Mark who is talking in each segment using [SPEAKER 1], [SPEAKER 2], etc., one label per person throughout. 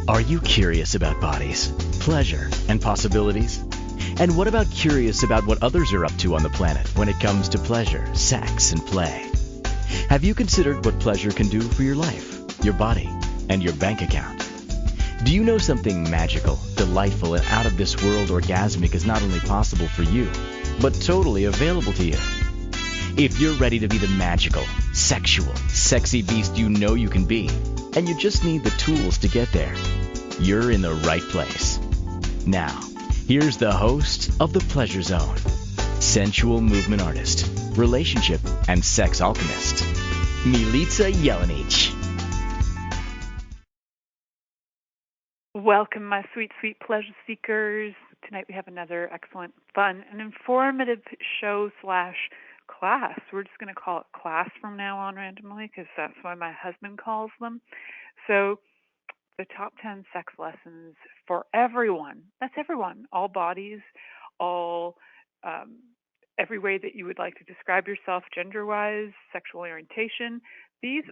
[SPEAKER 1] Are you curious about bodies, pleasure, and possibilities? And what about curious about what others are up to on the planet when it comes to pleasure, sex, and play? Have you considered what pleasure can do for your life, your body, and your bank account? Do you know something magical, delightful, and out of this world orgasmic is not only possible for you, but totally available to you? If you're ready to be the magical, sexual, sexy beast you know you can be, and you just need the tools to get there, you're in the right place. Now, here's the host of The Pleasure Zone, sensual movement artist, relationship and sex alchemist, Milica Jelenic.
[SPEAKER 2] Welcome, my sweet, sweet pleasure seekers. Tonight we have another excellent, fun, and informative show / class. We're just going to call it class from now on randomly because that's why my husband calls them. So the top 10 sex lessons for everyone. That's everyone. All bodies, all every way that you would like to describe yourself gender-wise, sexual orientation. This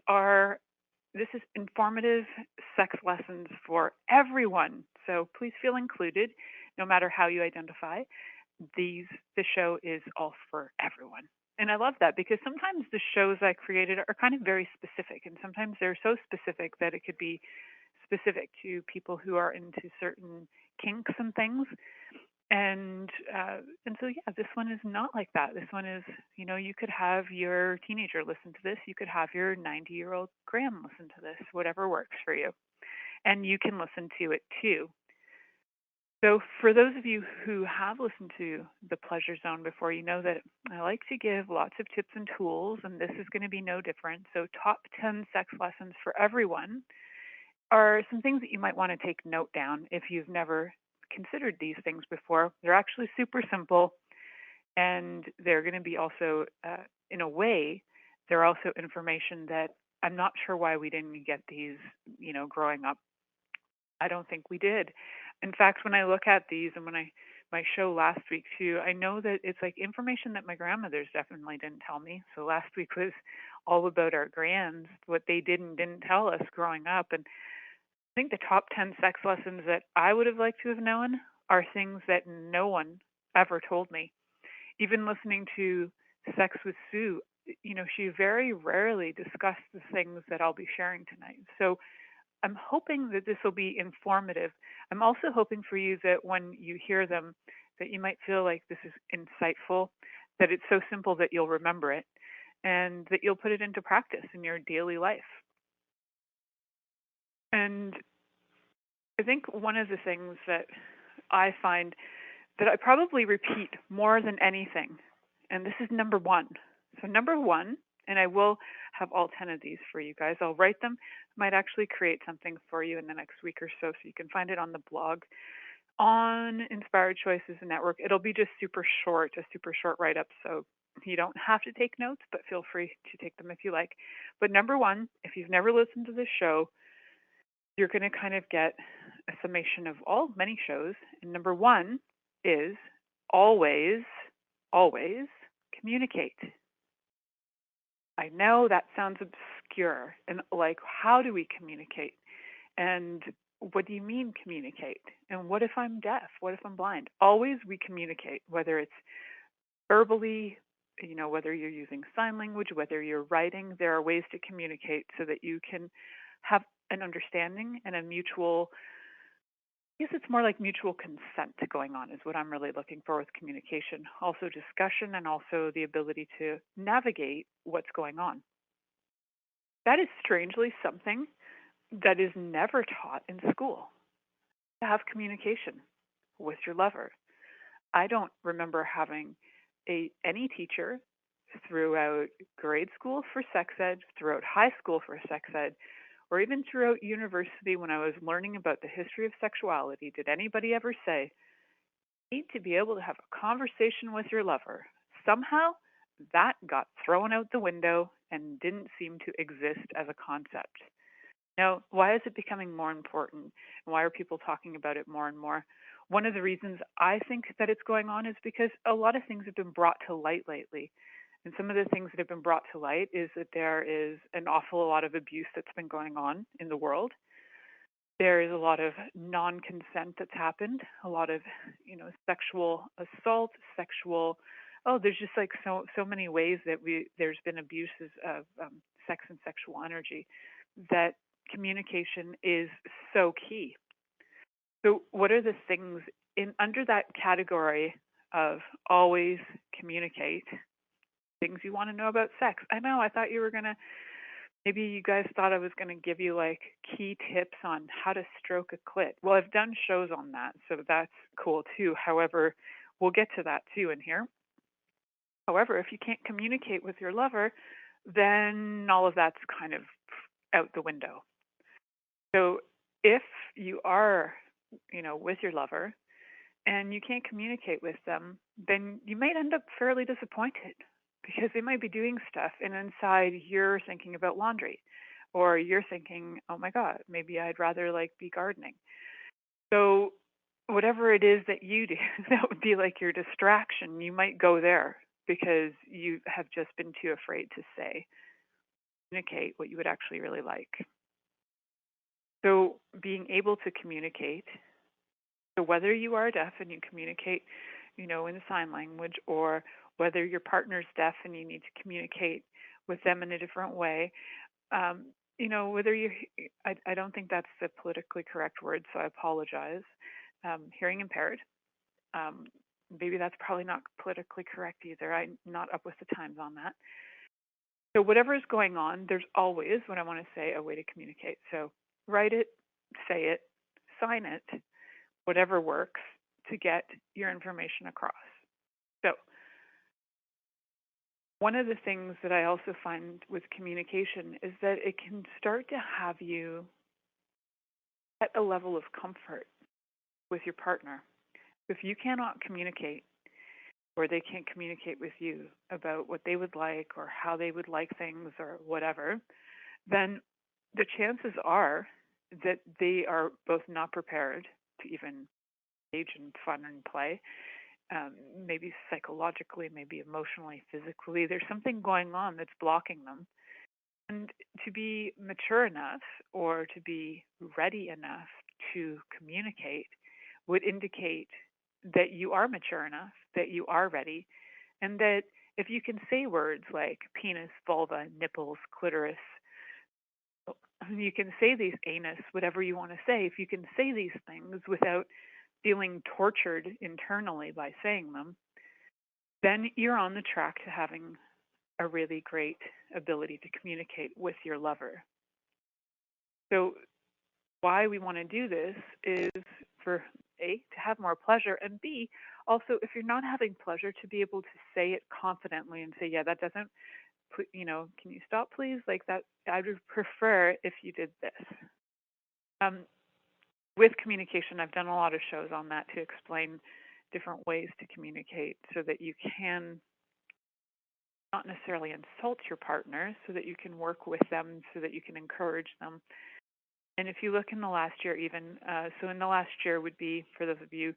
[SPEAKER 2] is informative sex lessons for everyone. So please feel included, no matter how you identify. The show is all for everyone. And I love that because sometimes the shows I created are kind of very specific, and sometimes they're so specific that it could be specific to people who are into certain kinks and things. And so, this one is not like that. This one is, you could have your teenager listen to this. You could have your 90-year-old Graham listen to this, whatever works for you. And you can listen to it too. So for those of you who have listened to The Pleasure Zone before, you know that I like to give lots of tips and tools, and this is going to be no different. So top 10 sex lessons for everyone are some things that you might want to take note down if you've never considered these things before. They're actually super simple, and they're going to be also, in a way, they're also information that I'm not sure why we didn't get these, growing up. I don't think we did. In fact, when I look at these and my show last week too, I know that it's like information that my grandmothers definitely didn't tell me. So last week was all about our grands, what they didn't tell us growing up. And I think the top 10 sex lessons that I would have liked to have known are things that no one ever told me. Even listening to Sex with Sue, she very rarely discussed the things that I'll be sharing tonight. So I'm hoping that this will be informative. I'm also hoping for you that when you hear them, that you might feel like this is insightful, that it's so simple that you'll remember it, and that you'll put it into practice in your daily life. And I think one of the things that I find that I probably repeat more than anything, and this is number one. So number one, and I will have all 10 of these for you guys. I'll write them. Might actually create something for you in the next week or so you can find it on the blog on Inspired Choices Network. It'll be just a super short write-up, so you don't have to take notes, but feel free to take them if you like. But number one, if you've never listened to this show, you're going to kind of get a summation of many shows. And number one is always communicate. I know that sounds obscure, and like, how do we communicate? And what do you mean communicate? And what if I'm deaf? What if I'm blind? Always we communicate, whether it's verbally, whether you're using sign language, whether you're writing, there are ways to communicate so that you can have an understanding and a mutual, I guess it's more like mutual consent going on is what I'm really looking for with communication. Also discussion and also the ability to navigate what's going on. That is strangely something that is never taught in school, to have communication with your lover. I don't remember having any teacher throughout grade school for sex ed, throughout high school for sex ed, or even throughout university when I was learning about the history of sexuality, did anybody ever say, you need to be able to have a conversation with your lover? Somehow that got thrown out the window and didn't seem to exist as a concept. Now, why is it becoming more important? And why are people talking about it more and more? One of the reasons I think that it's going on is because a lot of things have been brought to light lately. And some of the things that have been brought to light is that there is an awful lot of abuse that's been going on in the world. There is a lot of non-consent that's happened, a lot of, sexual assault, sexual, oh, there's just like so many ways that there's been abuses of sex and sexual energy, that communication is so key. So what are the things in under that category of always communicate, things you want to know about sex? I know, I thought you were going to, maybe you guys thought I was going to give you like key tips on how to stroke a clit. Well, I've done shows on that, so that's cool too. However, we'll get to that too in here. However, if you can't communicate with your lover, then all of that's kind of out the window. So if you are, with your lover and you can't communicate with them, then you might end up fairly disappointed because they might be doing stuff and inside you're thinking about laundry, or you're thinking, oh my God, maybe I'd rather like be gardening. So whatever it is that you do, that would be like your distraction. You might go there because you have just been too afraid to communicate what you would actually really like. So being able to communicate, so whether you are deaf and you communicate, in sign language, or whether your partner's deaf and you need to communicate with them in a different way, whether I don't think that's the politically correct word, so I apologize. Hearing impaired. Um, Maybe that's probably not politically correct either. I'm not up with the times on that. So whatever is going on, there's always, what I want to say, a way to communicate. So write it, say it, sign it, whatever works to get your information across. So one of the things that I also find with communication is that it can start to have you at a level of comfort with your partner. If you cannot communicate, or they can't communicate with you about what they would like or how they would like things or whatever, then the chances are that they are both not prepared to even engage in fun and play. Maybe psychologically, maybe emotionally, physically. There's something going on that's blocking them. And to be mature enough or to be ready enough to communicate would indicate that you are mature enough, that you are ready, and that if you can say words like penis, vulva, nipples, clitoris, you can say these, anus, whatever you want to say, if you can say these things without feeling tortured internally by saying them, then you're on the track to having a really great ability to communicate with your lover. So why we want to do this is for A, to have more pleasure, and B, also if you're not having pleasure, to be able to say it confidently and say, yeah, that doesn't, can you stop please? Like that, I would prefer if you did this. Um, with communication, I've done a lot of shows on that to explain different ways to communicate so that you can not necessarily insult your partner, so that you can work with them, so that you can encourage them. And if you look in the last year, even, so in the last year would be, for those of you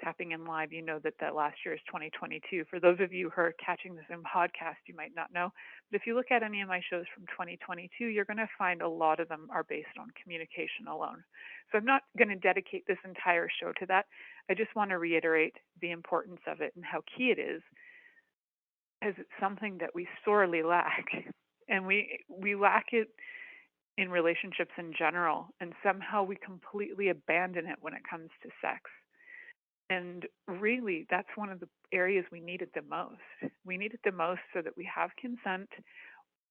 [SPEAKER 2] tapping in live, you know that last year is 2022. For those of you who are catching this in podcast, you might not know. But if you look at any of my shows from 2022, you're going to find a lot of them are based on communication alone. So I'm not going to dedicate this entire show to that. I just want to reiterate the importance of it and how key it is, because it's something that we sorely lack. And we lack it in relationships in general, and somehow we completely abandon it when it comes to sex. And really, that's one of the areas we need it the most. We need it the most so that we have consent,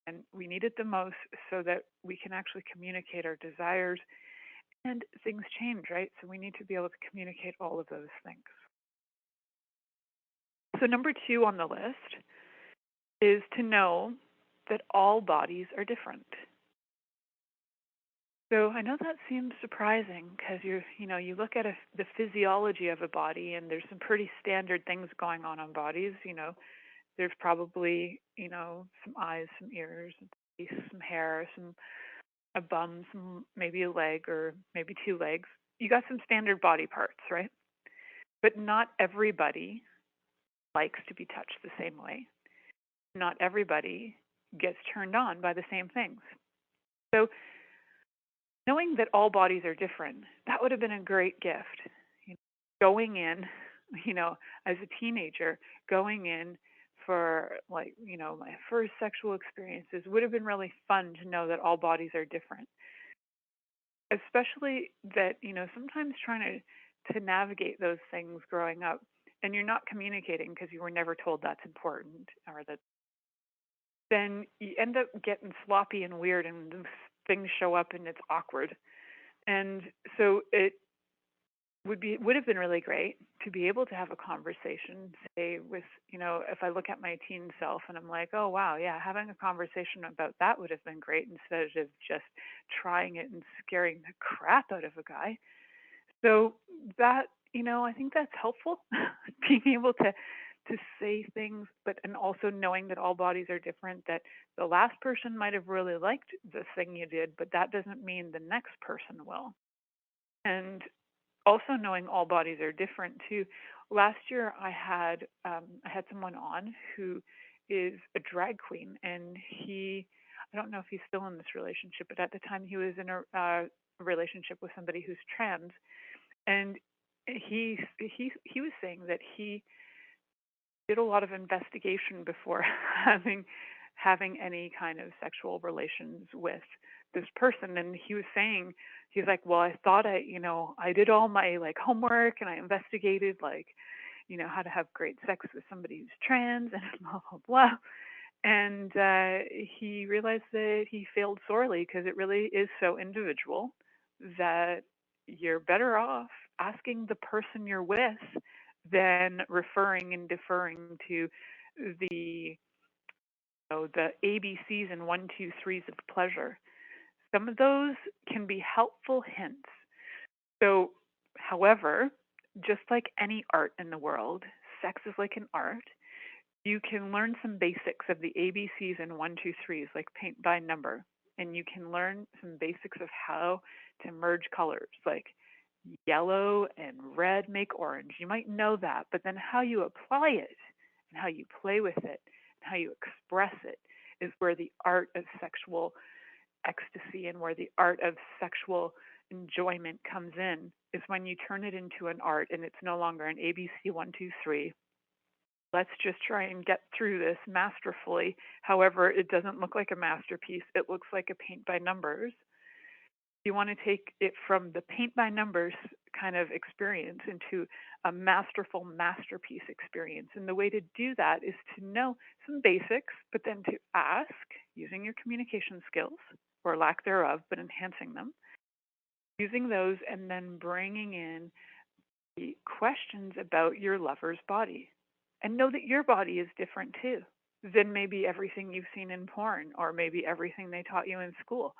[SPEAKER 2] and we need it the most so that we can actually communicate our desires, and things change, right? So we need to be able to communicate all of those things. So number 2 on the list is to know that all bodies are different. So I know that seems surprising because you look at the physiology of a body, and there's some pretty standard things going on bodies. There's probably some eyes, some ears, some hair, a bum, maybe a leg or maybe 2 legs. You got some standard body parts, right? But not everybody likes to be touched the same way. Not everybody gets turned on by the same things. So knowing that all bodies are different, that would have been a great gift. You know, going in, you know, as a teenager, going in for like, my first sexual experiences would have been really fun to know that all bodies are different. Especially that, sometimes trying to navigate those things growing up and you're not communicating because you were never told that's important or that then you end up getting sloppy and weird and things show up and it's awkward. And so it would have been really great to be able to have a conversation, say with, if I look at my teen self and I'm like, oh wow, yeah, having a conversation about that would have been great instead of just trying it and scaring the crap out of a guy. So that, I think that's helpful, being able to say things, but and also knowing that all bodies are different, that the last person might have really liked the thing you did, but that doesn't mean the next person will. And also knowing all bodies are different too. Last year I had someone on who is a drag queen, and I don't know if he's still in this relationship, but at the time he was in a relationship with somebody who's trans, and he was saying that he did a lot of investigation before having any kind of sexual relations with this person. And he was saying, he's like, well, I thought I did all my like homework and I investigated like, how to have great sex with somebody who's trans and blah blah blah. And he realized that he failed sorely because it really is so individual that you're better off asking the person you're with than referring and deferring to the the ABCs and one, two, threes of pleasure. Some of those can be helpful hints. So, however, just like any art in the world, sex is like an art. You can learn some basics of the ABCs and one, two, threes, like paint by number, and you can learn some basics of how to merge colors, like yellow and red make orange. You might know that, but then how you apply it and how you play with it and how you express it is where the art of sexual ecstasy and where the art of sexual enjoyment comes in, is when you turn it into an art and it's no longer an ABC 1, 2, 3. Let's just try and get through this masterfully. However, it doesn't look like a masterpiece. It looks like a paint by numbers. You want to take it from the paint by numbers kind of experience into a masterful masterpiece experience. And the way to do that is to know some basics, but then to ask using your communication skills or lack thereof, but enhancing them, using those and then bringing in the questions about your lover's body. And know that your body is different too than maybe everything you've seen in porn or maybe everything they taught you in school.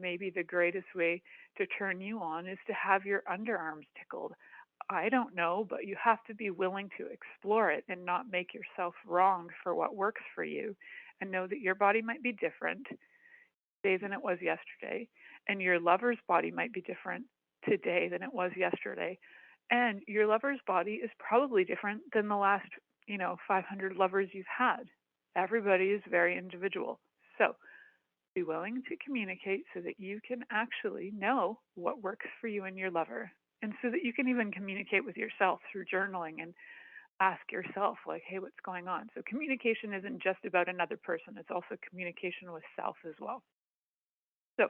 [SPEAKER 2] Maybe the greatest way to turn you on is to have your underarms tickled. I don't know, but you have to be willing to explore it and not make yourself wrong for what works for you, and know that your body might be different today than it was yesterday, and your lover's body might be different today than it was yesterday, and your lover's body is probably different than the last 500 lovers you've had. Everybody is very individual. So be willing to communicate so that you can actually know what works for you and your lover, and so that you can even communicate with yourself through journaling and ask yourself, like, hey, what's going on? So communication isn't just about another person. It's also communication with self as well. So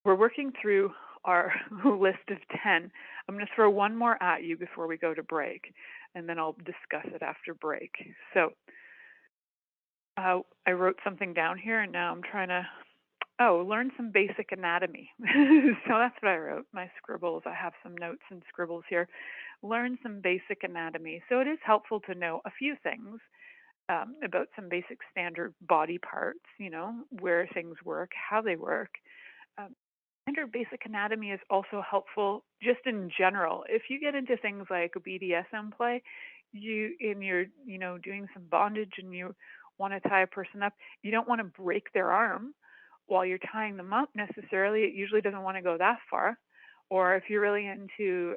[SPEAKER 2] we're working through our list of 10. I'm going to throw one more at you before we go to break, and then I'll discuss it after break. So I wrote something down here, and now I'm trying to, learn some basic anatomy. So that's what I wrote, my scribbles. I have some notes and scribbles here. Learn some basic anatomy. So it is helpful to know a few things about some basic standard body parts, where things work, how they work. Um, Standard basic anatomy is also helpful just in general. If you get into things like BDSM play, you're doing some bondage and you want to tie a person up, you don't want to break their arm while you're tying them up necessarily. It usually doesn't want to go that far. Or if you're really into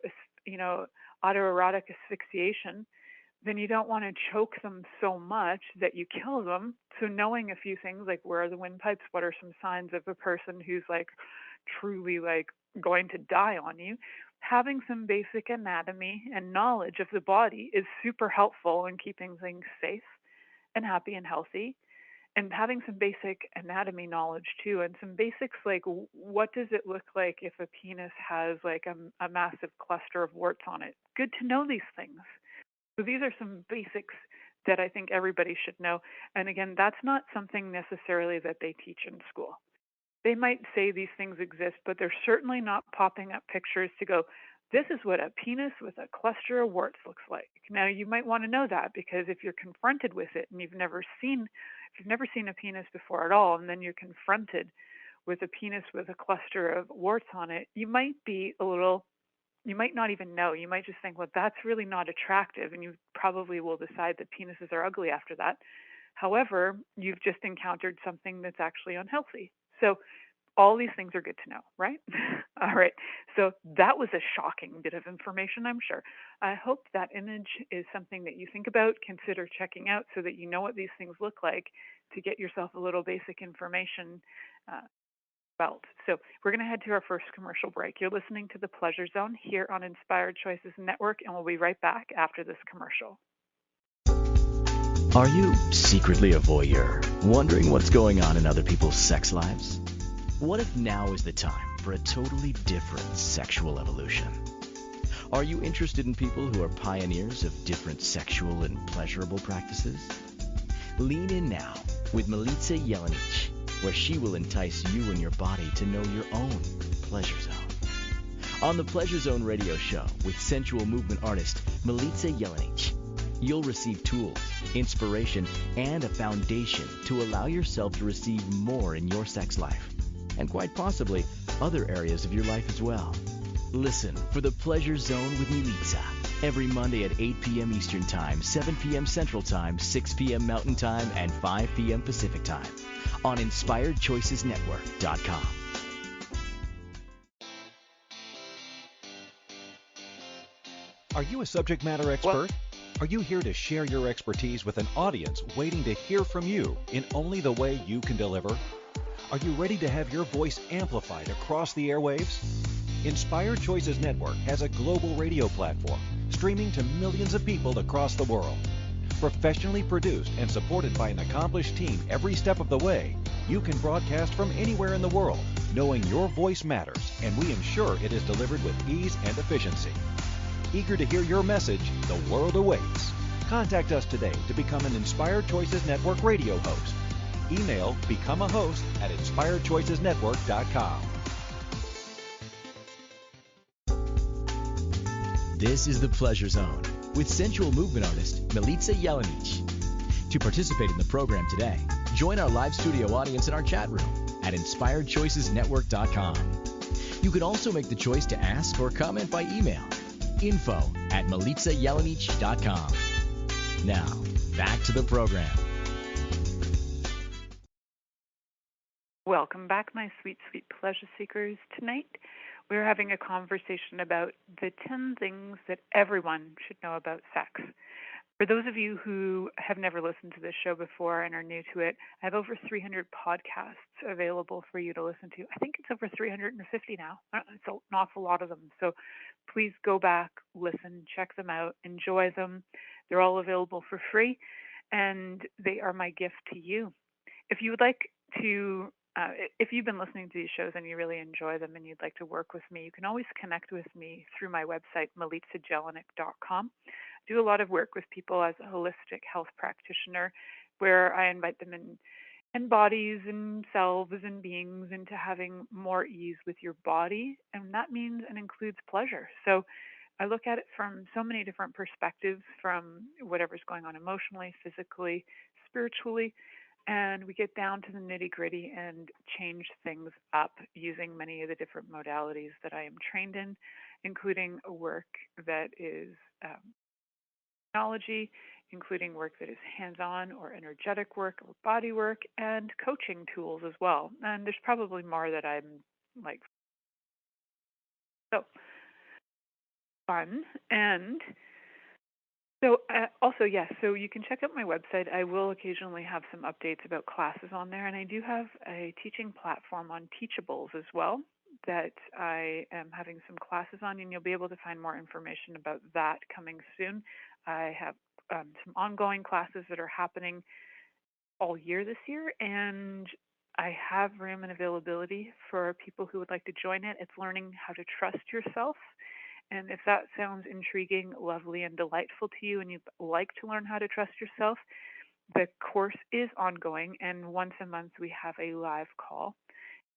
[SPEAKER 2] autoerotic asphyxiation, then you don't want to choke them so much that you kill them. So knowing a few things like where are the windpipes, what are some signs of a person who's like truly like going to die on you, having some basic anatomy and knowledge of the body is super helpful in keeping things safe and happy and healthy. And having some basic anatomy knowledge too, and some basics like what does it look like if a penis has like a massive cluster of warts on it. Good to know these things. So these are some basics that I think everybody should know. And again, that's not something necessarily that they teach in school. They might say these things exist, but they're certainly not popping up pictures to go, this is what a penis with a cluster of warts looks like. Now you might want to know that, because if you're confronted with it and if you've never seen a penis before at all, and then you're confronted with a penis with a cluster of warts on it, you might not even know. You might just think, well, that's really not attractive, and you probably will decide that penises are ugly after that. However, you've just encountered something that's actually unhealthy. So all these things are good to know, right? All right. So that was a shocking bit of information, I'm sure. I hope that image is something that you think about, consider checking out, so that you know what these things look like, to get yourself a little basic information about. So we're going to head to our first commercial break. You're listening to The Pleasure Zone here on Inspired Choices Network, and we'll be right back after this commercial.
[SPEAKER 1] Are you secretly a voyeur, wondering what's going on in other people's sex lives? What if now is the time for a totally different sexual evolution? Are you interested in people who are pioneers of different sexual and pleasurable practices? Lean in now with Milica Jelenic, where she will entice you and your body to know your own pleasure zone. On the Pleasure Zone radio show with sensual movement artist Milica Jelenic, you'll receive tools, inspiration, and a foundation to allow yourself to receive more in your sex life, and quite possibly other areas of your life as well. Listen for The Pleasure Zone with Milica every Monday at 8 p.m. Eastern Time, 7 p.m. Central Time, 6 p.m. Mountain Time, and 5 p.m. Pacific Time on InspiredChoicesNetwork.com.
[SPEAKER 3] Are you a subject matter expert? Are you here to share your expertise with an audience waiting to hear from you in only the way you can deliver? Are you ready to have your voice amplified across the airwaves? Inspired Choices Network has a global radio platform streaming to millions of people across the world. Professionally produced and supported by an accomplished team every step of the way, you can broadcast from anywhere in the world, knowing your voice matters, and we ensure it is delivered with ease and efficiency. Eager to hear your message, the world awaits. Contact us today to become an Inspired Choices Network radio host. Email becomeahost@inspiredchoicesnetwork.com.
[SPEAKER 1] This is The Pleasure Zone with sensual movement artist Milica Jelenic. To participate in the program today, join our live studio audience in our chat room at InspiredChoicesNetwork.com. You can also make the choice to ask or comment by email, info@MilicaJelenic.com. Now, back to the program.
[SPEAKER 2] Welcome back, my sweet, sweet pleasure seekers. Tonight, we're having a conversation about the 10 things that everyone should know about sex. For those of you who have never listened to this show before and are new to it, I have over 300 podcasts available for you to listen to. I think it's over 350 now. It's an awful lot of them. So please go back, listen, check them out, enjoy them. They're all available for free, and they are my gift to you. If you would like to if you've been listening to these shows and you really enjoy them and you'd like to work with me, you can always connect with me through my website, milicajelenic.com. I do a lot of work with people as a holistic health practitioner, where I invite them in bodies and selves and beings into having more ease with your body, and that means and includes pleasure. So I look at it from so many different perspectives, from whatever's going on emotionally, physically, spiritually, and we get down to the nitty-gritty and change things up using many of the different modalities that I am trained in, including work that is technology, including work that is hands-on or energetic work or body work, and coaching tools as well. And there's probably more that I'm like, so fun. And so also, yes, so you can check out my website. I will occasionally have some updates about classes on there, and I do have a teaching platform on Teachables as well. that I am having some classes on, and you'll be able to find more information about that coming soon. I have some ongoing classes that are happening all year this year, and I have room and availability for people who would like to join it. It's learning how to trust yourself. And if that sounds intriguing, lovely, and delightful to you, and you'd like to learn how to trust yourself, the course is ongoing. And once a month, we have a live call.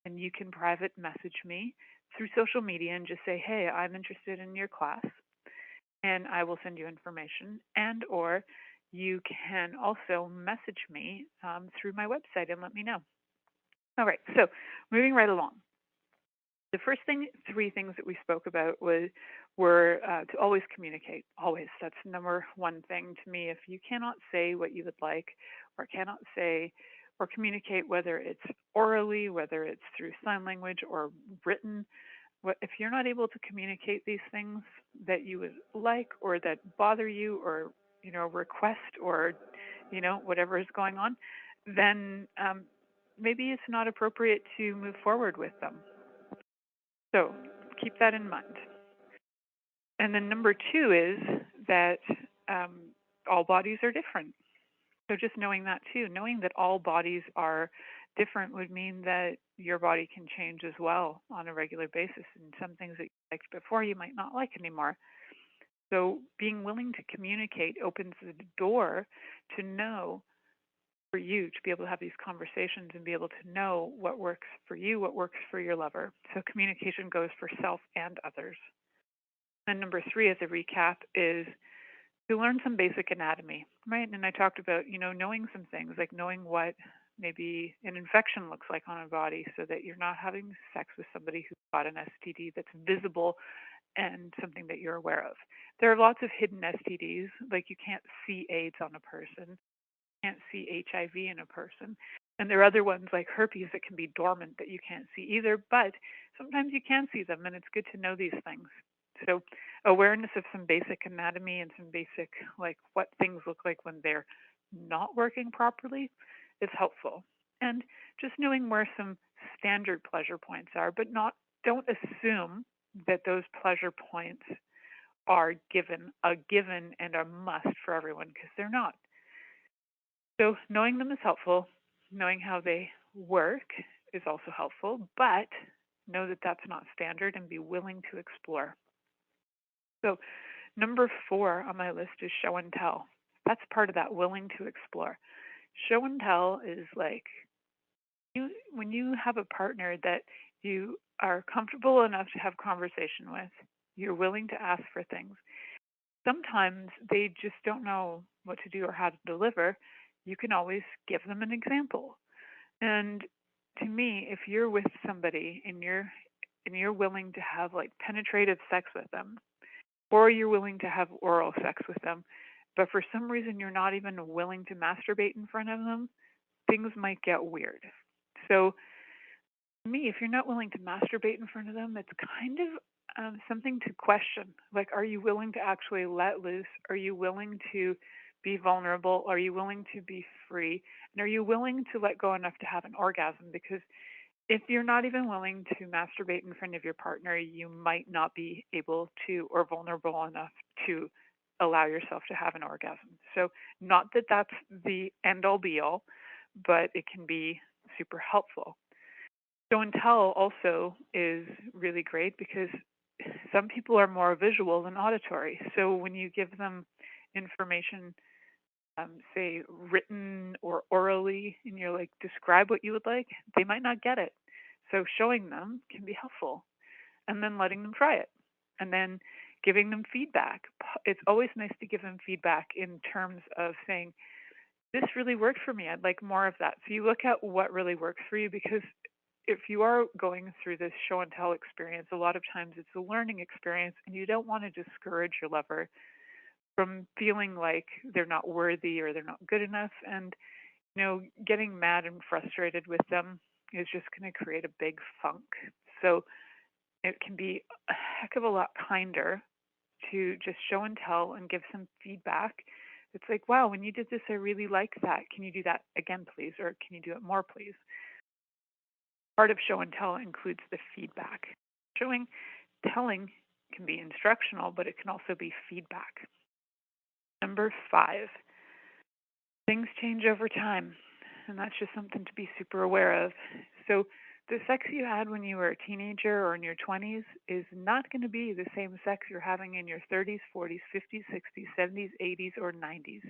[SPEAKER 2] And you can private message me through social media and just say, hey, I'm interested in your class. And I will send you information. And or you can also message me through my website and let me know. All right, so moving right along. The first three things that we spoke about were to always communicate. Always, that's number one thing to me. If you cannot say what you would like, or cannot say or communicate, whether it's orally, whether it's through sign language or written, if you're not able to communicate these things that you would like, or that bother you, or request, or whatever is going on, then maybe it's not appropriate to move forward with them. So keep that in mind. And then number two is that all bodies are different. So just knowing that too, knowing that all bodies are different would mean that your body can change as well on a regular basis. And some things that you liked before you might not like anymore. So being willing to communicate opens the door to know, for you to be able to have these conversations and be able to know what works for you, what works for your lover. So communication goes for self and others. And number three, as a recap, is to learn some basic anatomy, right? And I talked about, knowing some things, like knowing what maybe an infection looks like on a body, so that you're not having sex with somebody who's got an STD that's visible and something that you're aware of. There are lots of hidden STDs, like you can't see AIDS on a person, can't see HIV in a person. And there are other ones like herpes that can be dormant that you can't see either, but sometimes you can see them, and it's good to know these things. So awareness of some basic anatomy and some basic, like what things look like when they're not working properly, is helpful. And just knowing where some standard pleasure points are, but don't assume that those pleasure points are a given and a must for everyone, because they're not. So knowing them is helpful. Knowing how they work is also helpful, but know that that's not standard and be willing to explore. So number 4 on my list is show and tell. That's part of that willing to explore. Show and tell is like when you have a partner that you are comfortable enough to have conversation with, you're willing to ask for things. Sometimes they just don't know what to do or how to deliver. You can always give them an example. And to me, if you're with somebody and you're willing to have like penetrative sex with them, or you're willing to have oral sex with them, but for some reason you're not even willing to masturbate in front of them, things might get weird. So to me, if you're not willing to masturbate in front of them, it's kind of something to question. Like, are you willing to actually let loose? Are you willing to be vulnerable? Are you willing to be free? And are you willing to let go enough to have an orgasm? Because if you're not even willing to masturbate in front of your partner, you might not be able to, or vulnerable enough to allow yourself to have an orgasm. So not that that's the end all be all, but it can be super helpful. Show and tell also is really great because some people are more visual than auditory. So when you give them information, say written or orally, and you're like, describe what you would like, they might not get it. So showing them can be helpful, and then letting them try it, and then giving them feedback. It's always nice to give them feedback in terms of saying, this really worked for me, I'd like more of that. So you look at what really works for you, because if you are going through this show and tell experience, a lot of times it's a learning experience, and you don't want to discourage your lover from feeling like they're not worthy or they're not good enough. And, getting mad and frustrated with them is just going to create a big funk. So it can be a heck of a lot kinder to just show and tell and give some feedback. It's like, wow, when you did this, I really like that. Can you do that again, please? Or can you do it more, please? Part of show and tell includes the feedback. Showing, telling can be instructional, but it can also be feedback. Number 5, things change over time, and that's just something to be super aware of. So the sex you had when you were a teenager or in your 20s is not going to be the same sex you're having in your 30s, 40s, 50s, 60s, 70s, 80s, or 90s.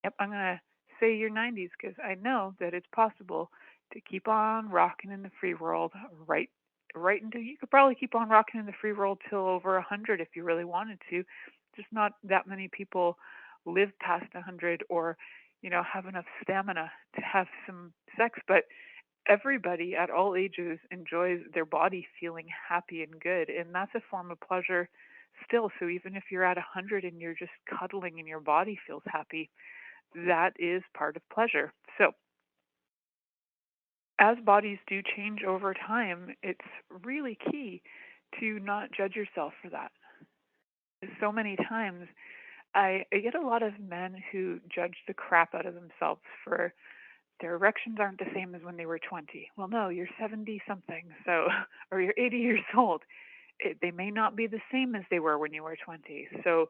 [SPEAKER 2] Yep, I'm going to say your 90s because I know that it's possible to keep on rocking in the free world right until you could probably keep on rocking in the free world till over 100 if you really wanted to. Just not that many people live past 100 or have enough stamina to have some sex, but everybody at all ages enjoys their body feeling happy and good, and that's a form of pleasure still. So even if you're at 100 and you're just cuddling and your body feels happy, that is part of pleasure. So as bodies do change over time, it's really key to not judge yourself for that. So many times I get a lot of men who judge the crap out of themselves for their erections aren't the same as when they were 20. Well, no, you're 70 something, so or you're 80 years old. They may not be the same as they were when you were 20. So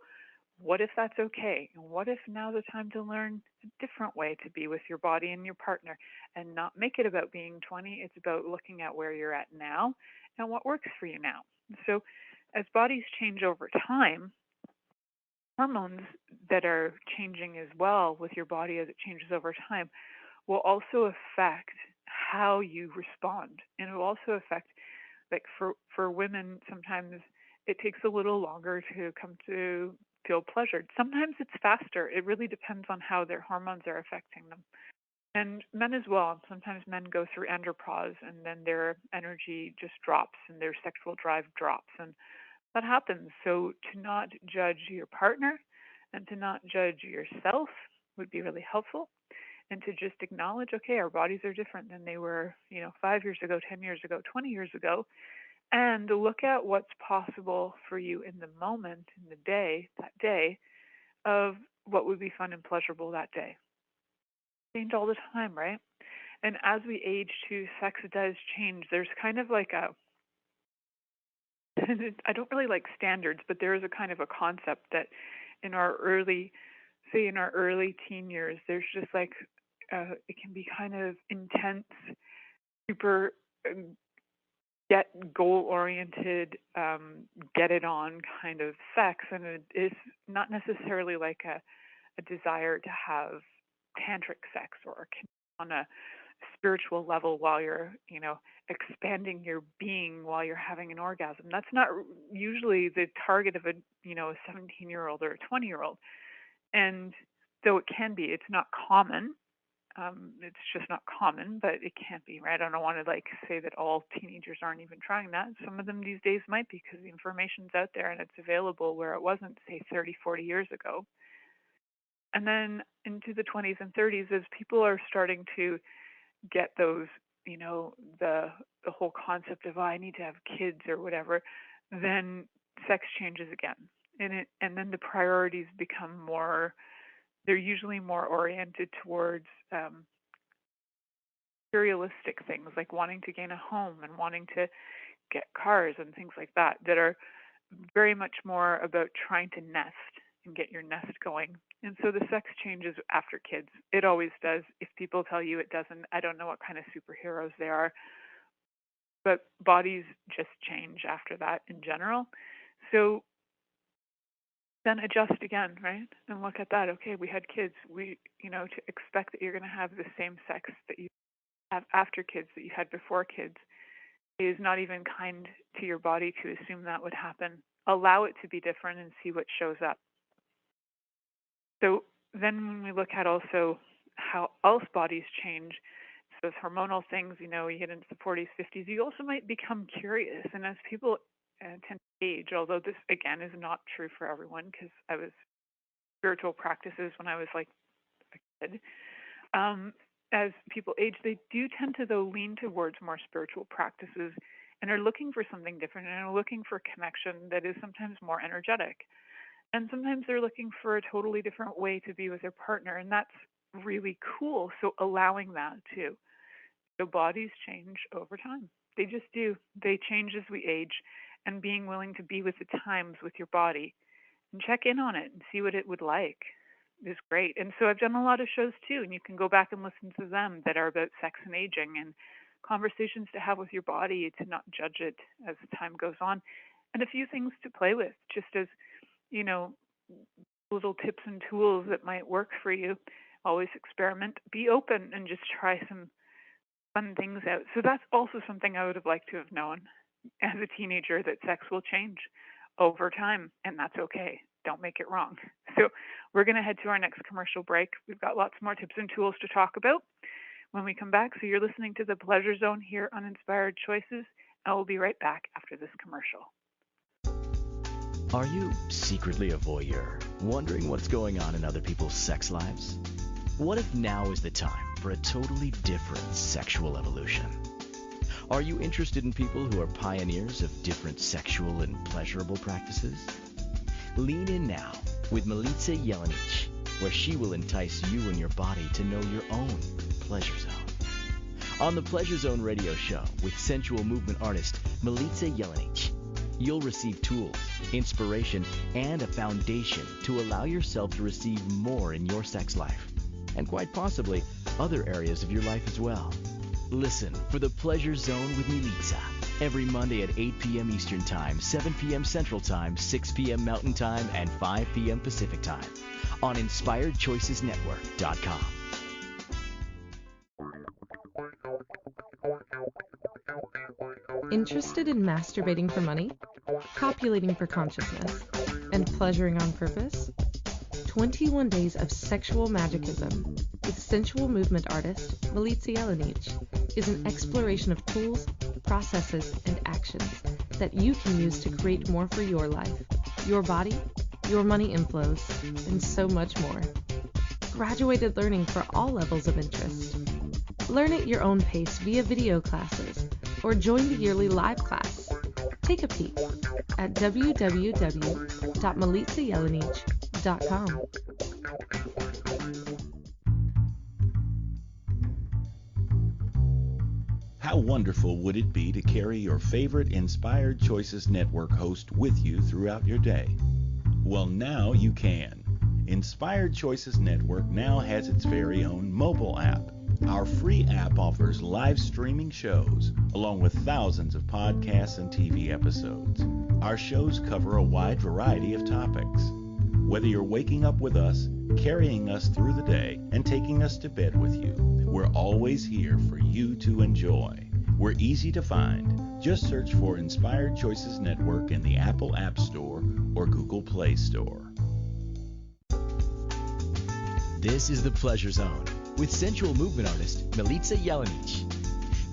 [SPEAKER 2] what if that's okay? And what if now's the time to learn a different way to be with your body and your partner and not make it about being 20? It's about looking at where you're at now and what works for you now. So as bodies change over time, hormones that are changing as well with your body as it changes over time will also affect how you respond. And it will also affect, like for women, sometimes it takes a little longer to come to feel pleasured. Sometimes it's faster. It really depends on how their hormones are affecting them. And men as well. Sometimes men go through andropause and then their energy just drops and their sexual drive drops. And that happens. So to not judge your partner and to not judge yourself would be really helpful. And to just acknowledge, okay, our bodies are different than they were, 5 years ago, 10 years ago, 20 years ago, and look at what's possible for you in the moment, in the day, that day, of what would be fun and pleasurable that day. Change all the time, right? And as we age too, sex does change. There's kind of like a, I don't really like standards, but there is a kind of a concept that in our early, say in our early teen years, there's just like, it can be kind of intense, super get goal-oriented, get it on kind of sex, and it is not necessarily like a desire to have tantric sex or on a spiritual level while you're, expanding your being while you're having an orgasm. That's not usually the target of a 17-year-old or a 20-year-old. And though it can be, it's not common. It's just not common, but it can't be, right? I don't want to say that all teenagers aren't even trying that. Some of them these days might be because the information's out there and it's available where it wasn't, say, 30, 40 years ago. And then into the 20s and 30s, as people are starting to get those, the whole concept of, I need to have kids or whatever, then sex changes again. And then the priorities become more, they're usually more oriented towards materialistic things like wanting to gain a home and wanting to get cars and things like that are very much more about trying to nest and get your nest going. And so the sex changes after kids. It always does. If people tell you it doesn't, I don't know what kind of superheroes they are. But bodies just change after that in general. So then adjust again, right? And look at that. Okay, we had kids. To expect that you're going to have the same sex that you have after kids that you had before kids is not even kind to your body to assume that would happen. Allow it to be different and see what shows up. So then when we look at also how else bodies change, so those hormonal things, you get into the 40s, 50s, you also might become curious. And as people tend to age, although this, again, is not true for everyone because I was spiritual practices when I was like a kid, as people age, they do tend to, though, lean towards more spiritual practices and are looking for something different and are looking for connection that is sometimes more energetic. And sometimes they're looking for a totally different way to be with their partner, and that's really cool. So allowing that too. So bodies change over time. They just do. They change as we age, and being willing to be with the times with your body and check in on it and see what it would like is great. And so I've done a lot of shows too, and you can go back and listen to them that are about sex and aging and conversations to have with your body to not judge it as time goes on, and a few things to play with, just as, you know, little tips and tools that might work for you. Always experiment, be open, and just try some fun things out. So that's also something I would have liked to have known as a teenager, that sex will change over time, and that's okay. Don't make it wrong. So we're going to head to our next commercial break. We've got lots more tips and tools to talk about when we come back. So you're listening to The Pleasure Zone here on Inspired Choices, and we'll be right back after this commercial.
[SPEAKER 1] Are you secretly a voyeur, wondering what's going on in other people's sex lives? What if now is the time for a totally different sexual evolution? Are you interested in people who are pioneers of different sexual and pleasurable practices? Lean in now with Milica Jelenic, where she will entice you and your body to know your own pleasure zone. On the Pleasure Zone radio show with sensual movement artist Milica Jelenic, you'll receive tools, inspiration, and a foundation to allow yourself to receive more in your sex life, and quite possibly other areas of your life as well. Listen for the Pleasure Zone with Milica every Monday at 8 p.m. Eastern Time, 7 p.m. Central Time, 6 p.m. Mountain Time, and 5 p.m. Pacific Time on InspiredChoicesNetwork.com.
[SPEAKER 4] Interested in masturbating for money, copulating for consciousness, and pleasuring on purpose? 21 Days of Sexual Magicism with sensual movement artist Milica Jelenic is an exploration of tools, processes, and actions that you can use to create more for your life, your body, your money inflows, and so much more. Graduated learning for all levels of interest. Learn at your own pace via video classes or join the yearly live class. Take a peek at www.milicajelenic.com.
[SPEAKER 5] How wonderful would it be to carry your favorite Inspired Choices Network host with you throughout your day? Well, now you can. Inspired Choices Network now has its very own mobile app. Our free app offers live streaming shows, along with thousands of podcasts and TV episodes. Our shows cover a wide variety of topics. Whether you're waking up with us, carrying us through the day, and taking us to bed with you, we're always here for you to enjoy. We're easy to find. Just search for Inspired Choices Network in the Apple App Store or Google Play Store.
[SPEAKER 1] This is the Pleasure Zone with sensual movement artist Milica Jelenic.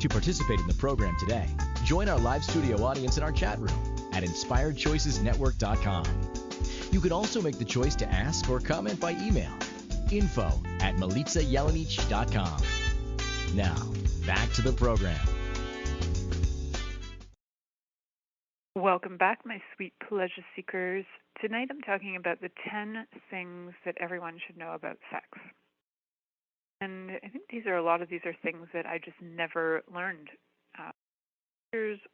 [SPEAKER 1] To participate in the program today, join our live studio audience in our chat room at InspiredChoicesNetwork.com. You can also make the choice to ask or comment by email, info@MilicaJelenic.com. Now, back to the program.
[SPEAKER 2] Welcome back, my sweet pleasure seekers. Tonight I'm talking about the 10 things that everyone should know about sex. And I think a lot of these are things that I just never learned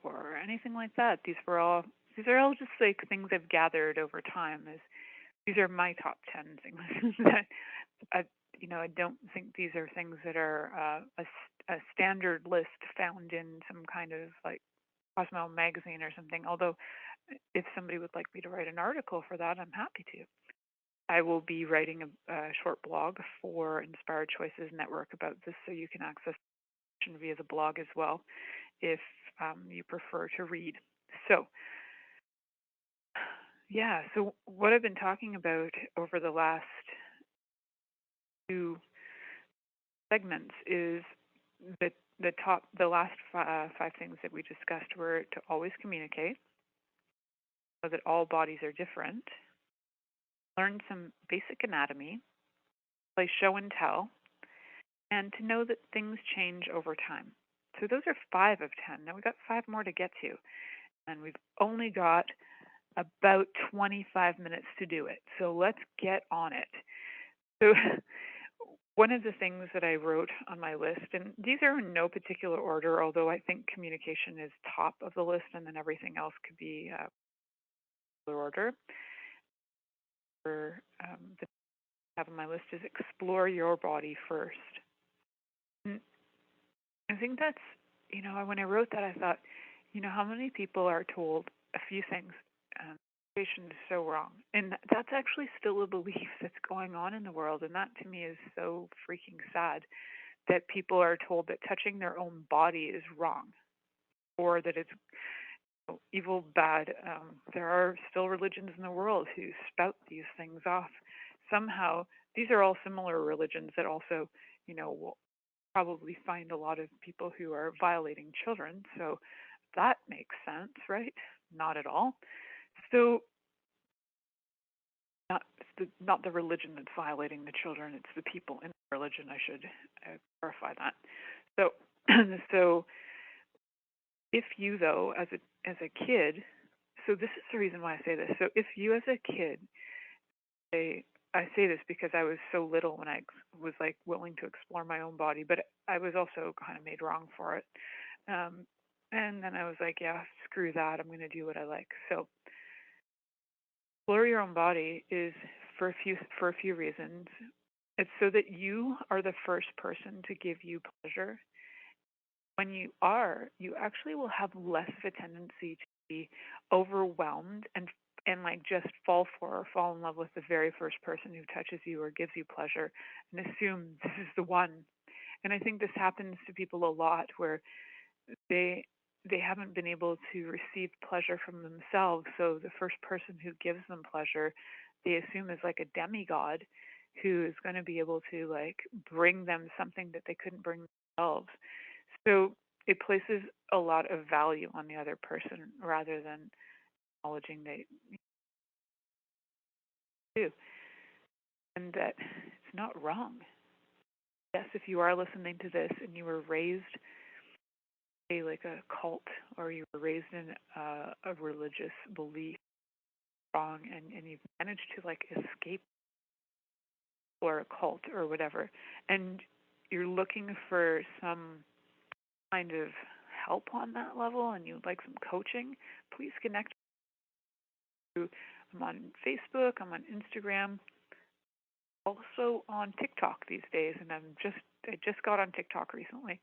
[SPEAKER 2] or anything like that. These are all just like things I've gathered over time. These are my top 10 things that I don't think these are things that are a standard list found in some kind of like Cosmo magazine or something. Although, if somebody would like me to write an article for that, I'm happy to. I will be writing a short blog for Inspired Choices Network about this, so you can access it via the blog as well if you prefer to read. So what I've been talking about over the last two segments is that the last five things that we discussed were to always communicate, so that all bodies are different, learn some basic anatomy, play show and tell, and to know that things change over time. So those are 5 of 10. Now we've got 5 more to get to, and we've only got about 25 minutes to do it. So let's get on it. So one of the things that I wrote on my list, and these are in no particular order, although I think communication is top of the list, and then everything else could be order. For the have on my list is explore your body first. And I think that's, when I wrote that, I thought, how many people are told a few things. Communication is so wrong, and that's actually still a belief that's going on in the world, and that to me is so freaking sad. That people are told that touching their own body is wrong, or that it's evil, bad. There are still religions in the world who spout these things off. Somehow, these are all similar religions that also, will probably find a lot of people who are violating children. So that makes sense, right? Not at all. So not the religion that's violating the children; it's the people in the religion. I should clarify that. So, so if you though, as a kid, so this is the reason why I say this. So if you as a kid, I say this because I was so little when I was like willing to explore my own body, but I was also kind of made wrong for it. And then I was like, yeah, screw that. I'm going to do what I like. So explore your own body is for a few reasons. It's so that you are the first person to give you pleasure. When you are, you actually will have less of a tendency to be overwhelmed and like just fall in love with the very first person who touches you or gives you pleasure and assume this is the one. And I think this happens to people a lot where they haven't been able to receive pleasure from themselves, so the first person who gives them pleasure they assume is like a demigod who is going to be able to like bring them something that they couldn't bring themselves. So it places a lot of value on the other person rather than acknowledging they do, and that it's not wrong. Yes, if you are listening to this and you were raised like a cult or you were raised in a religious belief wrong and you've managed to like escape or a cult or whatever and you're looking for some kind of help on that level and you'd like some coaching, please connect. I'm on Facebook, I'm on Instagram, also on TikTok these days, and I just got on TikTok recently.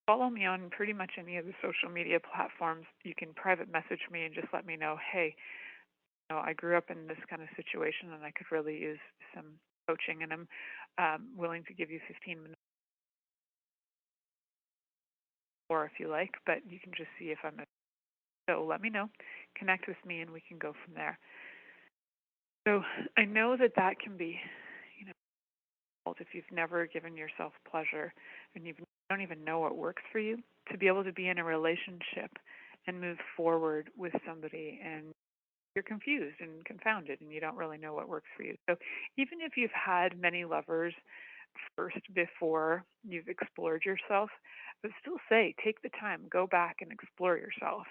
[SPEAKER 2] Follow me on pretty much any of the social media platforms. You can private message me and just let me know, hey, I grew up in this kind of situation and I could really use some coaching, and I'm willing to give you 15 minutes more if you like, but you can just see if I'm so let me know, connect with me, and we can go from there. So I know that can be, if you've never given yourself pleasure and you don't even know what works for you, to be able to be in a relationship and move forward with somebody and you're confused and confounded and you don't really know what works for you. So even if you've had many lovers first before you've explored yourself, but still say, take the time, go back and explore yourself.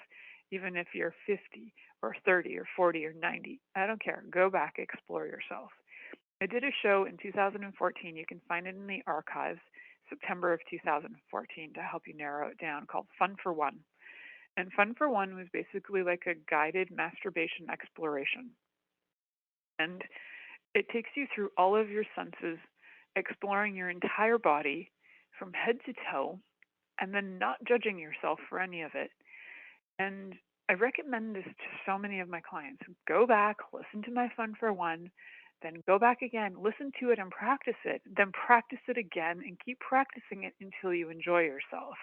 [SPEAKER 2] Even if you're 50 or 30 or 40 or 90, I don't care. Go back, explore yourself. I did a show in 2014. You can find it in the archives, September of 2014, to help you narrow it down, called Fun for One. And Fun for One was basically like a guided masturbation exploration. And it takes you through all of your senses, exploring your entire body from head to toe, and then not judging yourself for any of it. And I recommend this to so many of my clients. Go back, listen to my Fun for One, then go back again, listen to it and practice it, then practice it again and keep practicing it until you enjoy yourself.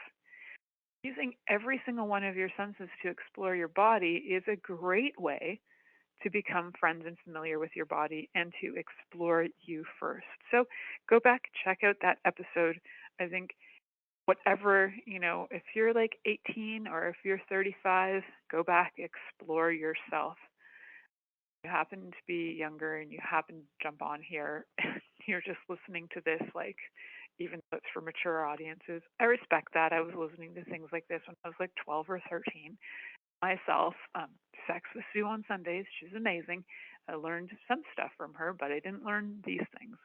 [SPEAKER 2] Using every single one of your senses to explore your body is a great way to become friends and familiar with your body and to explore you first. So go back, check out that episode. I think whatever, if you're like 18 or if you're 35, go back, explore yourself. You happen to be younger and you happen to jump on here, you're just listening to this, like, even though it's for mature audiences. I respect that. I was listening to things like this when I was like 12 or 13. Myself, Sex with Sue on Sundays. She's amazing. I learned some stuff from her, but I didn't learn these things.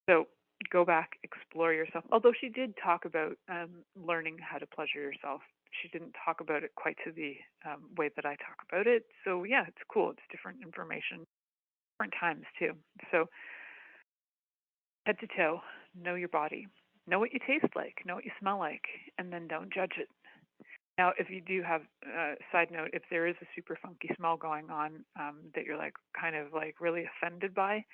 [SPEAKER 2] So go back, explore yourself. Although she did talk about learning how to pleasure yourself. She didn't talk about it quite to the way that I talk about it. So yeah, it's cool. It's different information, different times too. So head to toe, know your body, know what you taste like, know what you smell like, and then don't judge it. Now, if you do have, side note, if there is a super funky smell going on that you're like kind of like really offended by,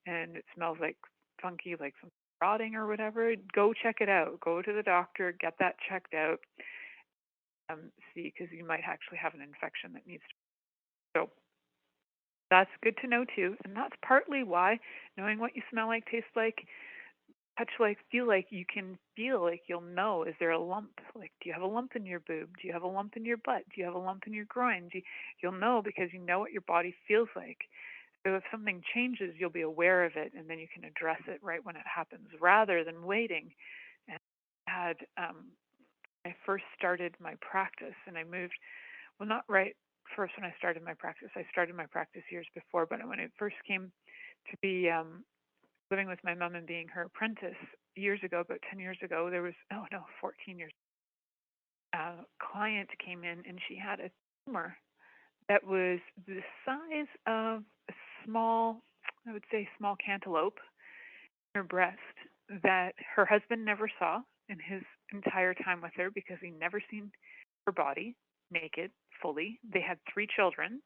[SPEAKER 2] and it smells like funky, like some rotting or whatever, go check it out. Go to the doctor, get that checked out, see, because you might actually have an infection that needs to. So that's good to know too, and that's partly why knowing what you smell like, taste like, touch like, feel like, you can feel like you'll know, is there a lump? Like, do you have a lump in your boob? Do you have a lump in your butt? Do you have a lump in your groin? You'll know because you know what your body feels like. So if something changes, you'll be aware of it, and then you can address it right when it happens, rather than waiting. And I first started my practice, and I moved, well, not right first when I started my practice. I started my practice years before, but when it first came to be living with my mom and being her apprentice years ago, about 10 years ago, there was, 14 years, a client came in and she had a tumor that was the size of a small, I would say small cantaloupe in her breast that her husband never saw in his entire time with her because he never seen her body naked fully. They had 3 children,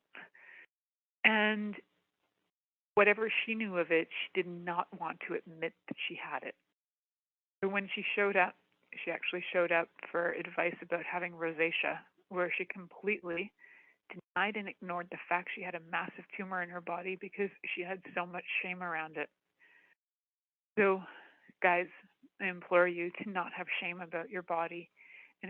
[SPEAKER 2] and whatever she knew of it, she did not want to admit that she had it. So when she showed up, she actually showed up for advice about having rosacea, where she completely denied and ignored the fact she had a massive tumor in her body because she had so much shame around it. So, guys, I implore you to not have shame about your body. And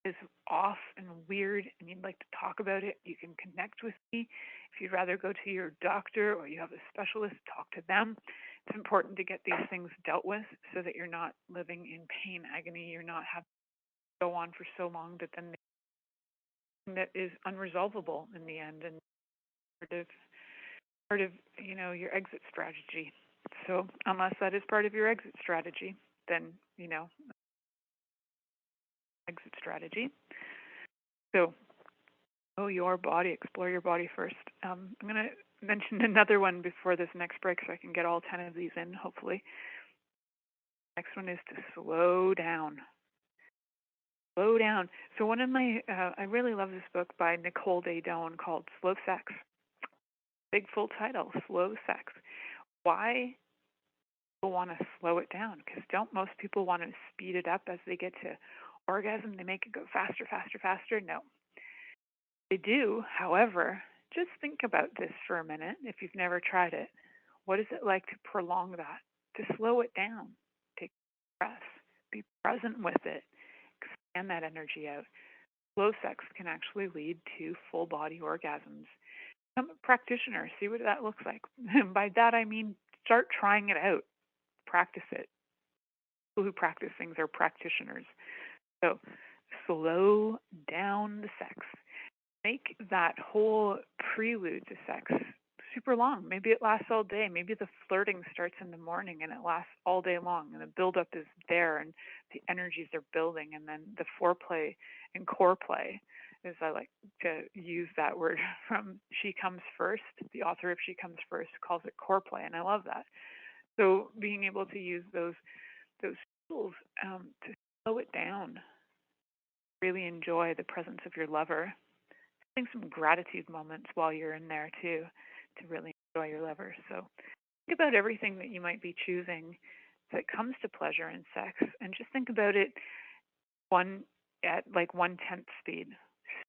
[SPEAKER 2] if it is off and weird and you'd like to talk about it, you can connect with me. If you'd rather go to your doctor or you have a specialist, talk to them. It's important to get these things dealt with so that you're not living in pain, agony. You're not having to go on for so long that then that is unresolvable in the end, and part of your exit strategy. So unless that is part of your exit strategy, then exit strategy. So know your body, explore your body first. I'm going to mention another one before this next break so I can get all 10 of these in, hopefully. Next one is to slow down. Slow down. So one of my, I really love this book by Nicole Daedone called Slow Sex. Big full title, Slow Sex. Why people want to slow it down? Because don't most people want to speed it up as they get to orgasm? They make it go faster, faster, faster? No. They do, however, just think about this for a minute if you've never tried it. What is it like to prolong that? To slow it down? Take a breath. Be present with it. Expand that energy out. Slow sex can actually lead to full body orgasms. Become a practitioner. See what that looks like. By that I mean start trying it out. Practice it. People who practice things are practitioners. So slow down the sex. Make that whole prelude to sex super long. Maybe it lasts all day. Maybe the flirting starts in the morning and it lasts all day long, and the buildup is there and the energies are building, and then the foreplay and core play, as I like to use that word from She Comes First. The author of She Comes First calls it core play, and I love that. So being able to use those tools to slow it down, really enjoy the presence of your lover. Having some gratitude moments while you're in there too, to really enjoy your lover. So think about everything that you might be choosing that comes to pleasure in sex, and just think about it at like 1/10 speed,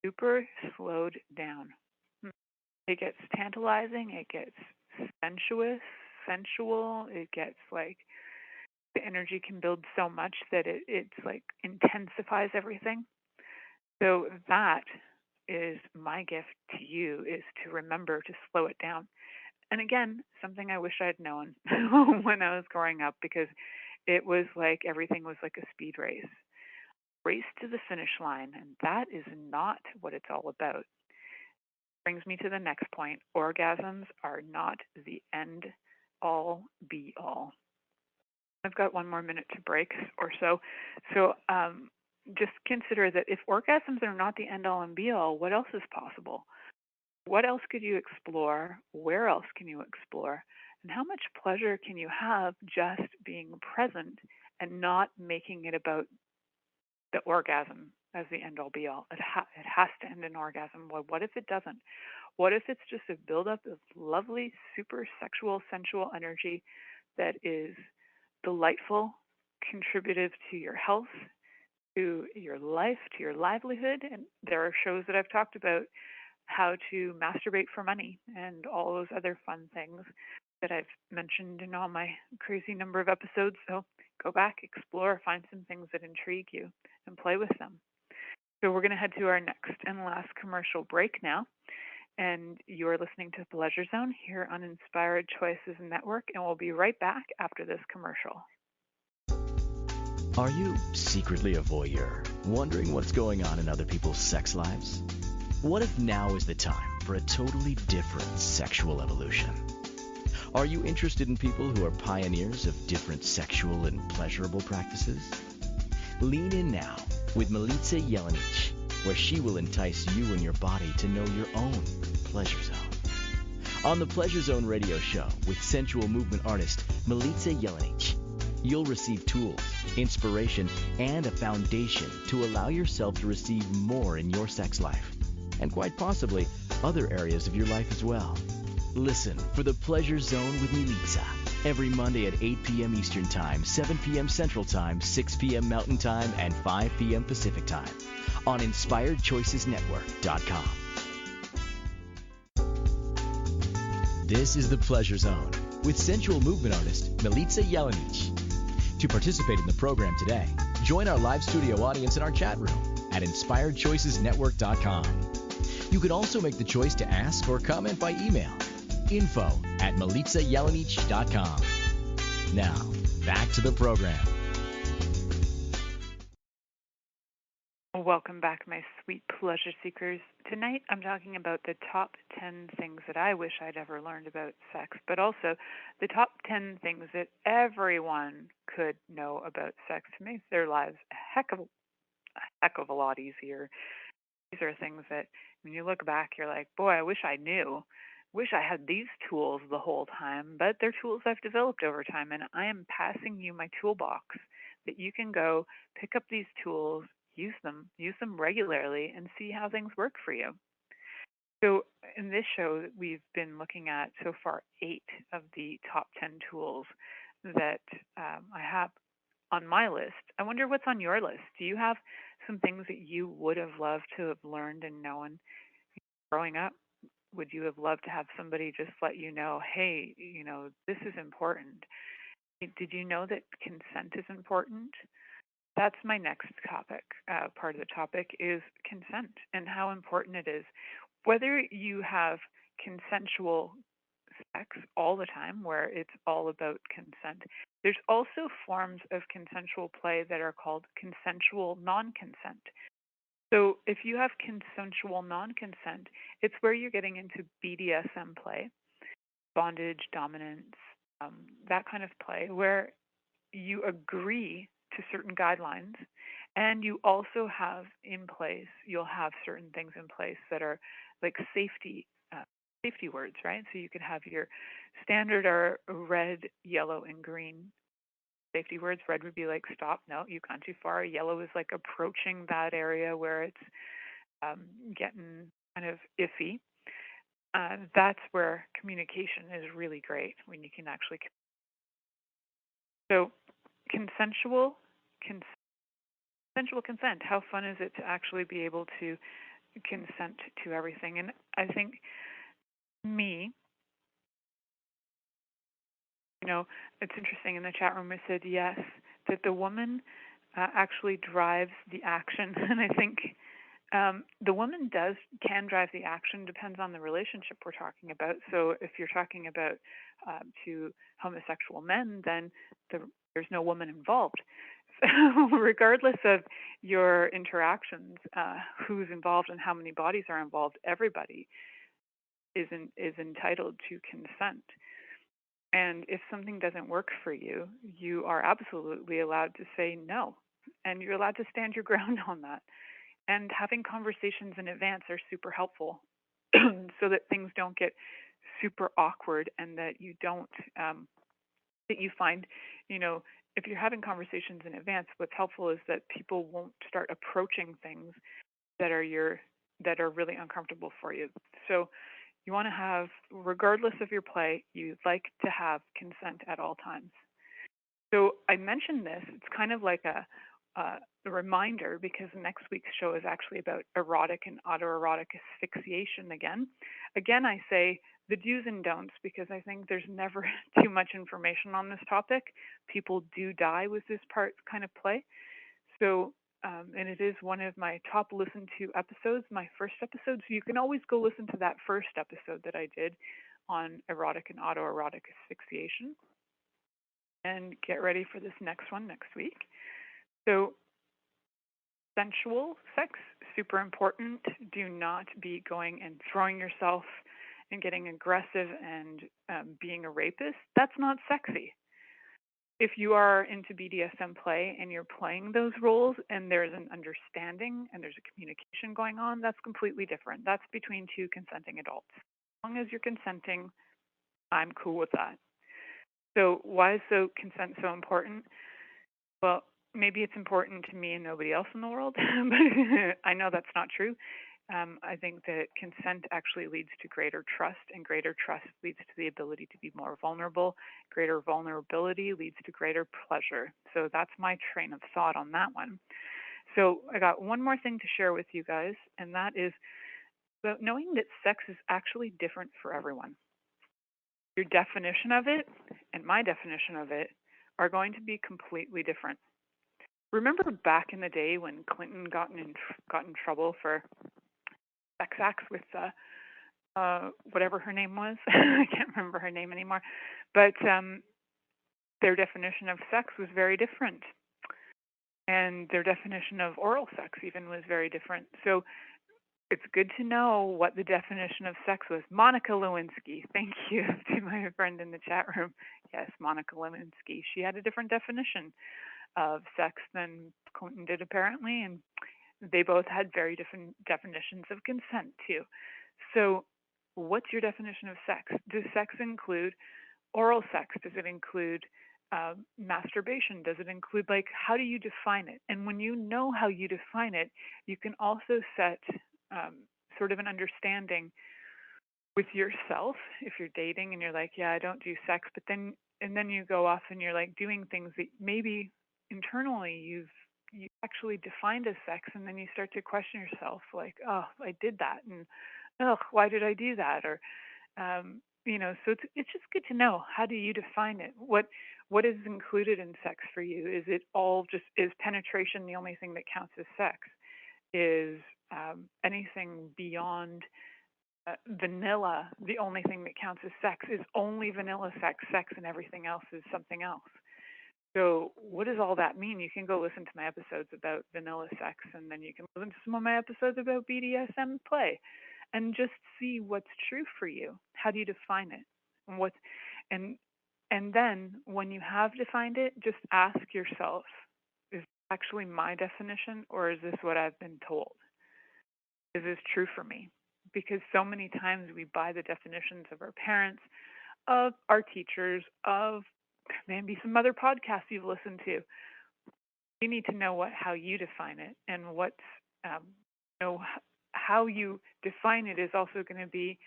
[SPEAKER 2] super slowed down. It gets tantalizing, it gets sensual, it gets like the energy can build so much that it's like intensifies everything. So that is my gift to you, is to remember to slow it down. And again, something I wish I'd known when I was growing up, because it was like everything was like a speed race to the finish line, and that is not what it's all about. Brings me to the next point. Orgasms are not the end all be all. I've got one more minute to break or so. So just consider that if orgasms are not the end all and be all, what else is possible? What else could you explore? Where else can you explore? And how much pleasure can you have just being present and not making it about the orgasm as the end all be all? It has to end in orgasm. Well, what if it doesn't? What if it's just a buildup of lovely, super sexual, sensual energy that is delightful, contributive to your health, to your life, to your livelihood? And there are shows that I've talked about how to masturbate for money and all those other fun things that I've mentioned in all my crazy number of episodes. So go back, explore, find some things that intrigue you and play with them. So we're going to head to our next and last commercial break now. And you're listening to Pleasure Zone here on Inspired Choices Network, and we'll be right back after this commercial.
[SPEAKER 1] Are you secretly a voyeur, wondering what's going on in other people's sex lives? What if now is the time for a totally different sexual evolution? Are you interested in people who are pioneers of different sexual and pleasurable practices? Lean in now with Milica Jelenic, where she will entice you and your body to know your own pleasure zone. On the Pleasure Zone radio show with sensual movement artist Milica Jelenic, you'll receive tools, inspiration, and a foundation to allow yourself to receive more in your sex life, and quite possibly other areas of your life as well. Listen for the Pleasure Zone with Milica every Monday at 8 p.m. Eastern Time, 7 p.m. Central Time, 6 p.m. Mountain Time, and 5 p.m. Pacific Time on InspiredChoicesNetwork.com. This is the Pleasure Zone with sensual movement artist Milica Jelenic. To participate in the program today, join our live studio audience in our chat room at InspiredChoicesNetwork.com. You can also make the choice to ask or comment by email, info@MilicaJelenic.com. Now, back to the program.
[SPEAKER 2] Welcome back, my sweet pleasure seekers. Tonight, I'm talking about the top 10 things that I wish I'd ever learned about sex, but also the top 10 things that everyone could know about sex to make their lives a heck of a lot easier. These are things that when you look back, you're like, boy, I wish I knew. Wish I had these tools the whole time, but they're tools I've developed over time, and I am passing you my toolbox that you can go pick up these tools, use them regularly, and see how things work for you. So in this show, we've been looking at so far 8 of the top 10 tools that I have on my list. I wonder what's on your list. Do you have some things that you would have loved to have learned and known growing up? Would you have loved to have somebody just let you know, hey, this is important? Did you know that consent is important? That's my next topic. Part of the topic is consent and how important it is. Whether you have consensual sex all the time, where it's all about consent, there's also forms of consensual play that are called consensual non-consent. So if you have consensual non-consent, it's where you're getting into BDSM play, bondage, dominance, that kind of play, where you agree to certain guidelines, and you also have you'll have certain things in place that are like safety words, right? So you could have your standard are red, yellow, and green safety words. Red would be like, stop, no, you've gone too far. Yellow is like approaching that area where it's getting kind of iffy. That's where communication is really great, when you can actually. So consensual consent. How fun is it to actually be able to consent to everything? And I think it's interesting, in the chat room we said yes, that the woman actually drives the action. And I think the woman can drive the action, depends on the relationship we're talking about. So if you're talking about to homosexual men, then there's no woman involved. So regardless of your interactions, who's involved and how many bodies are involved, everybody is entitled to consent. And if something doesn't work for you, you are absolutely allowed to say no. And you're allowed to stand your ground on that. And having conversations in advance are super helpful so that things don't get super awkward and that you don't, that you find, if you're having conversations in advance, what's helpful is that people won't start approaching things that are really uncomfortable for you. So you want to have, regardless of your play, you'd like to have consent at all times. So I mentioned this. It's kind of like a reminder because next week's show is actually about erotic and autoerotic asphyxiation again. Again, I say the do's and don'ts because I think there's never too much information on this topic. People do die with this kind of play. So, and it is one of my top listened to episodes, my first episode. So you can always go listen to that first episode that I did on erotic and autoerotic asphyxiation. And get ready for this next one next week. So, sensual sex, super important. Do not be going and throwing yourself and getting aggressive and being a rapist. That's not sexy. If you are into BDSM play and you're playing those roles and there's an understanding and there's a communication going on, that's completely different. That's between two consenting adults. As long as you're consenting, I'm cool with that. So why is consent so important? Well, maybe it's important to me and nobody else in the world, but I know that's not true. I think that consent actually leads to greater trust, and greater trust leads to the ability to be more vulnerable. Greater vulnerability leads to greater pleasure. So that's my train of thought on that one. So I got one more thing to share with you guys, and that is about knowing that sex is actually different for everyone. Your definition of it and my definition of it are going to be completely different. Remember back in the day when Clinton got in trouble for sex acts with whatever her name was? I can't remember her name anymore. But their definition of sex was very different. And their definition of oral sex even was very different. So it's good to know what the definition of sex was. Monica Lewinsky, thank you to my friend in the chat room. Yes, Monica Lewinsky. She had a different definition of sex than Clinton did apparently, and they both had very different definitions of consent too. So what's your definition of sex? Does sex include oral sex? Does it include masturbation? Does it include, how do you define it? And when you know how you define it, you can also set sort of an understanding with yourself. If you're dating and you're like, yeah, I don't do sex, but then you go off and you're doing things that maybe internally you actually defined as sex, and then you start to question yourself, oh, I did that, and why did I do that? Or so it's just good to know, how do you define it? What is included in sex for you? Is it all is penetration the only thing that counts as sex? Is anything beyond vanilla the only thing that counts as sex? Is only vanilla sex, and everything else is something else? So what does all that mean? You can go listen to my episodes about vanilla sex, and then you can listen to some of my episodes about BDSM play, and just see what's true for you. How do you define it? And then when you have defined it, just ask yourself, is this actually my definition, or is this what I've been told? Is this true for me? Because so many times we buy the definitions of our parents, of our teachers, of maybe some other podcasts you've listened to. You need to know how you define it, and how you define it is also going to be,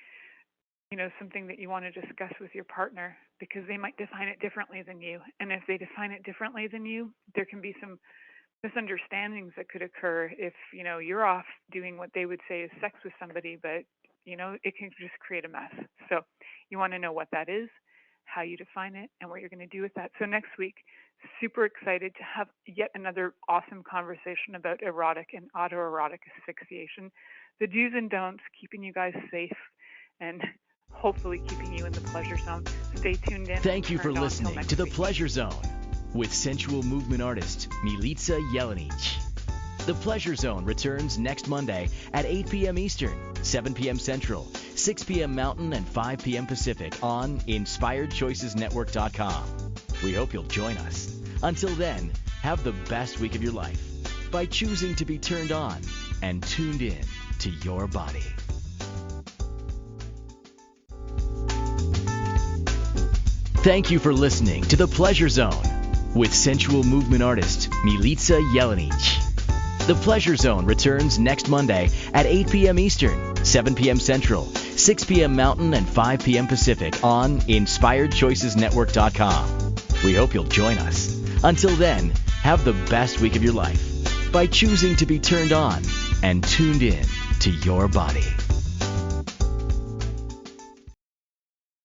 [SPEAKER 2] something that you want to discuss with your partner, because they might define it differently than you. And if they define it differently than you, there can be some misunderstandings that could occur if, you're off doing what they would say is sex with somebody, but, it can just create a mess. So you want to know what that is, how you define it, and what you're going to do with that. So next week, super excited to have yet another awesome conversation about erotic and autoerotic asphyxiation, the do's and don'ts, keeping you guys safe, and hopefully keeping you in the pleasure zone. Stay tuned in.
[SPEAKER 1] Thank you for listening to The Pleasure Zone with sensual movement artist Milica Jelenic. The Pleasure Zone returns next Monday at 8 p.m. Eastern, 7 p.m. Central, 6 p.m. Mountain and 5 p.m. Pacific on InspiredChoicesNetwork.com. We hope you'll join us. Until then, have the best week of your life by choosing to be turned on and tuned in to your body. Thank you for listening to The Pleasure Zone with sensual movement artist Milica Jelenic. The Pleasure Zone returns next Monday at 8 p.m. Eastern, 7 p.m. Central, 6 p.m. Mountain, and 5 p.m. Pacific on InspiredChoicesNetwork.com. We hope you'll join us. Until then, have the best week of your life by choosing to be turned on and tuned in to your body.